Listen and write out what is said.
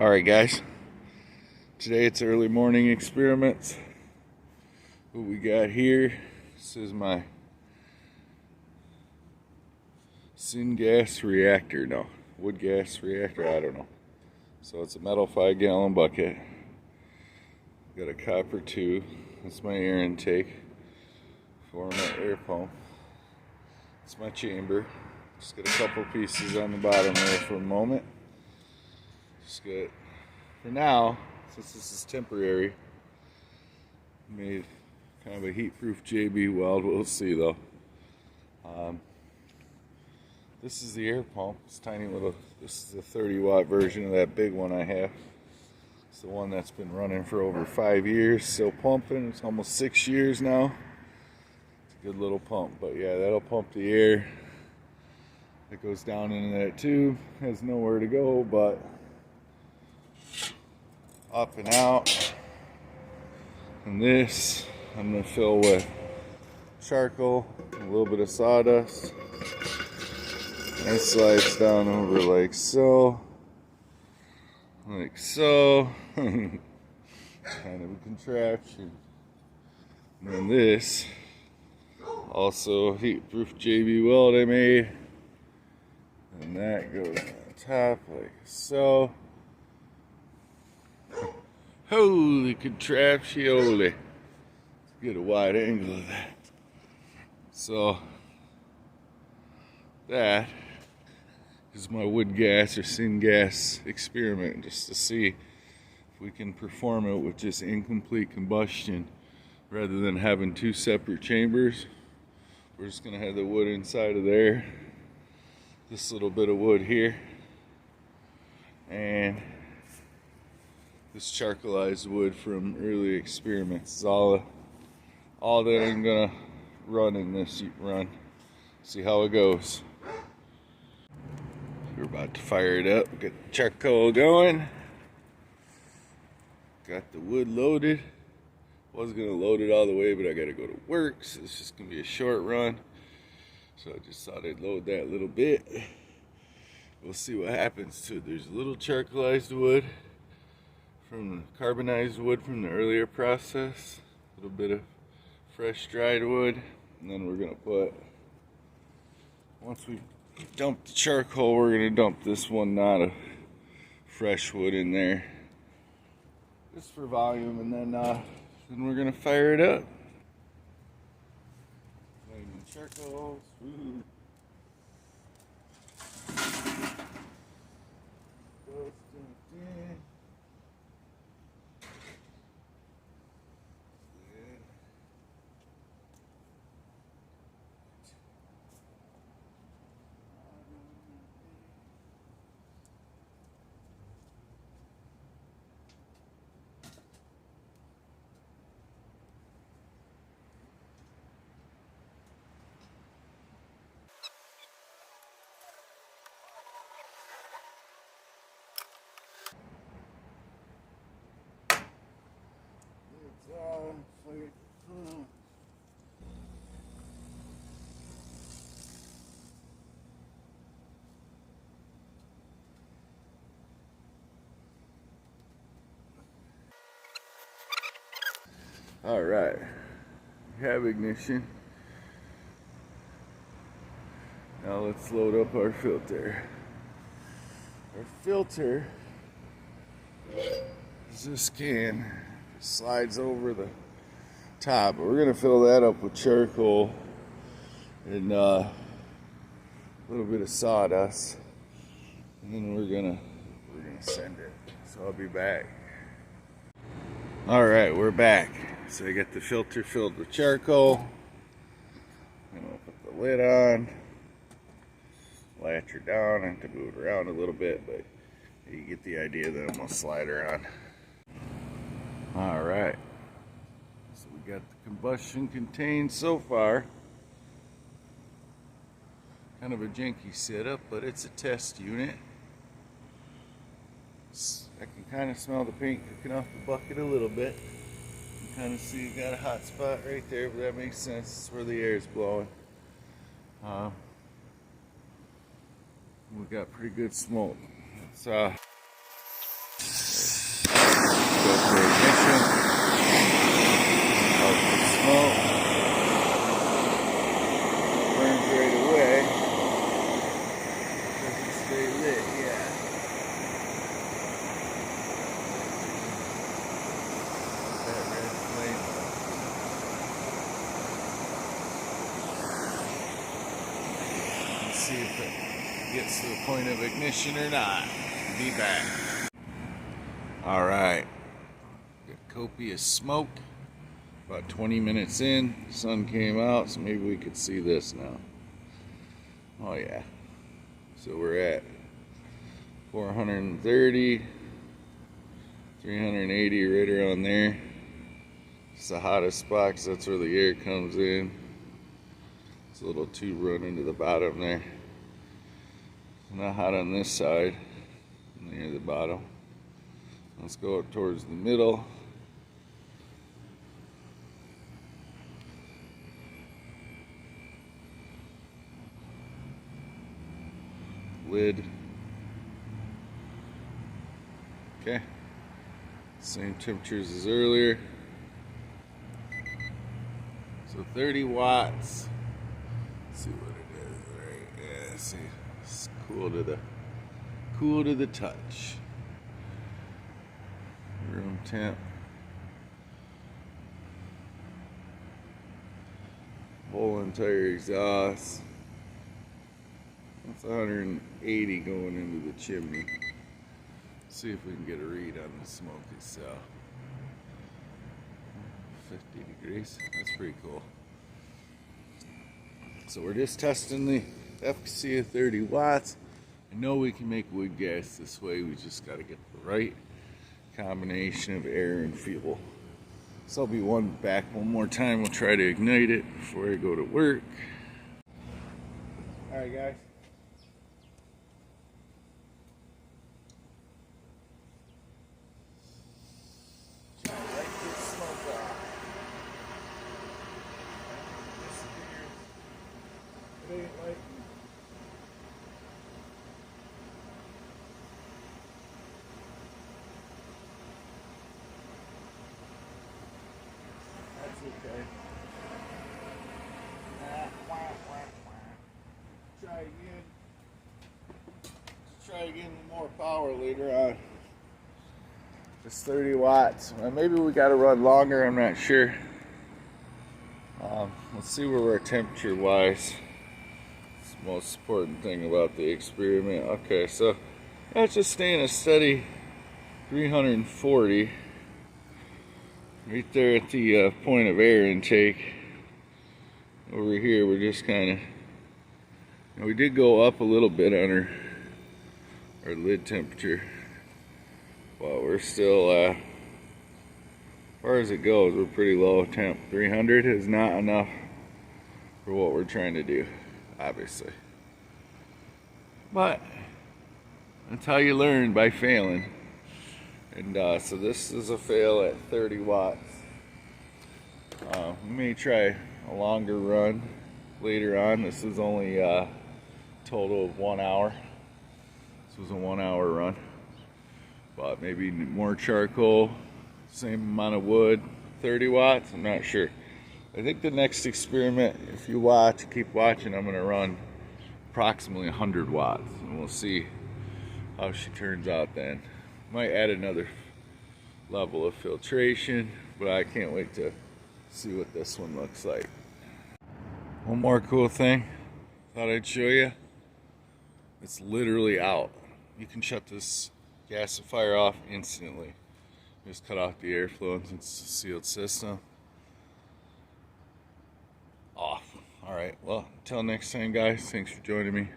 Alright guys, today it's early morning experiments. What we got here, this is my syngas reactor, no, wood gas reactor, I don't know. So it's a metal 5-gallon bucket. Got a copper tube, that's my air intake for my air pump. It's my chamber. Just got a couple pieces on the bottom there for a moment. Just got, for now, since this is temporary, made kind of a heat-proof JB weld. We'll see though. This is the air pump. It's tiny little. This is the 30-watt version of that big one I have. It's the one that's been running for over 5 years, still pumping. It's almost 6 years now. It's a good little pump, but yeah, that'll pump the air. It goes down into that tube. Has nowhere to go but up and out. And this I'm going to fill with charcoal, a little bit of sawdust. And it slides down over like so. Like so. Kind of a contraption. And then this, also heat-proof JB weld I made. And that goes on top like so. Holy contraption. Get a wide angle of that. So that is my wood gas or syngas experiment, just to see if we can perform it with just incomplete combustion rather than having two separate chambers. We're just gonna have the wood inside of there, this little bit of wood here, and this charcoalized wood from early experiments is all that I'm gonna run in this run. See how it goes. We're about to fire it up. Get the charcoal going. Got the wood loaded. Wasn't gonna load it all the way, but I gotta go to work, so it's just gonna be a short run. So I just thought I'd load that little bit. We'll see what happens to it. There's a little charcoalized wood from the carbonized wood from the earlier process. A little bit of fresh dried wood. And then we're gonna put, once we dump the charcoal, we're gonna dump this one knot of fresh wood in there, just for volume, and then we're gonna fire it up. Flaming charcoal. Ooh. All right, we have ignition. Now let's load up our filter. Our filter is this can. It slides over the top. We're gonna fill that up with charcoal and a little bit of sawdust, and then we're gonna send it. So I'll be back. All right, we're back. So I got the filter filled with charcoal. And I'll put the lid on, latch her down. I have to move it around a little bit, but you get the idea that I'm gonna slide her on. All right. So we got the combustion contained so far. Kind of a janky setup, but it's a test unit. I can kind of smell the paint cooking off the bucket a little bit. You can kind of see you got a hot spot right there, but that makes sense. It's where the air is blowing. We got pretty good smoke. It's see if it gets to the point of ignition or not. Be back. All right, got copious smoke. About 20 minutes in, sun came out, so maybe we could see this now. Oh yeah. So we're at 430, 380 right around there. It's the hottest spot because that's where the air comes in. It's a little tube run into the bottom there. Not hot on this side, near the bottom. Let's go up towards the middle. Lid. Okay. Same temperatures as earlier. So 30 watts. Let's see what it is, right? Yeah, see, it's cool to the touch. Room temp. Whole entire exhaust. That's 180 going into the chimney. Let's see if we can get a read on the smoke itself. 50 degrees. That's pretty cool. So we're just testing the efficacy of 30 watts. I know we can make wood gas this way. We just got to get the right combination of air and fuel. So I'll be back one more time. We'll try to ignite it before I go to work. All right, guys. Okay. Try again with more power later on. Just 30 watts. Maybe we got to run longer. I'm not sure. Let's see where we're temperature wise. It's the most important thing about the experiment. Okay, so that's just staying a steady 340. Right there at the point of air intake. Over here we're just kind of, we did go up a little bit on our lid temperature, but we're still, as far as it goes, we're pretty low temp. 300 is not enough for what we're trying to do, obviously. But that's how you learn, by failing. And so this is a fail at 30 watts. We may try a longer run later on. This is only a total of 1 hour. This was a 1 hour run. But maybe more charcoal, same amount of wood, 30 watts, I'm not sure. I think the next experiment, if you watch, keep watching, I'm gonna run approximately 100 watts. And we'll see how she turns out then. Might add another level of filtration, but I can't wait to see what this one looks like. One more cool thing thought I'd show you. It's literally out. You can shut this gasifier off instantly. Just cut off the airflow since it's a sealed system. Off. All right, well, until next time, guys, thanks for joining me.